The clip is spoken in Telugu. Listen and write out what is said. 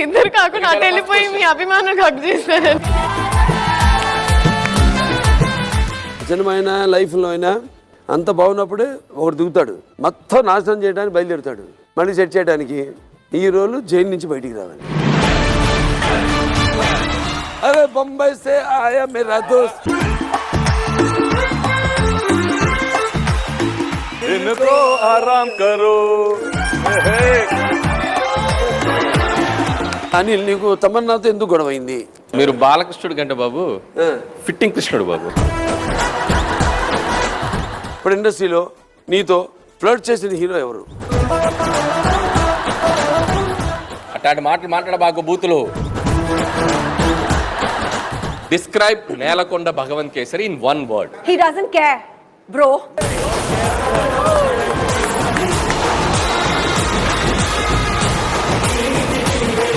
ఇద్దరు కాకుండా అటు వెళ్ళిపోయి మీ అభిమానులకు హక్ చేశారు. జనమైన లైఫ్లో అయినా అంత బాగున్నప్పుడే ఒకటి దిగుతాడు, మొత్తం నాశనం చేయడానికి బయలుదేరుతాడు. మళ్ళీ సెట్ చేయడానికి ఈ రోజు జైలు నుంచి బయటికి రావాలి. అరే బొంబాయి సే ఆయా మేరా దోస్త్ इनको आराम करो. అనిల్, నీకు తమన్నాతో ఎందుకు గొడవైంది? మీరు బాలకృష్ణుడు కంటే బాబు ఫిట్టింగ్ కృష్ణుడు బాబు. ఇప్పుడు ఇండస్ట్రీలో నీతో ఫ్లర్ట్ చేసిన హీరో ఎవరు? అట్లాంటి మాటలు మాట్లాడ బాగు బూతులు. Describe Nelakonda Bhagavanth Kesari in one word. He doesn't care, bro.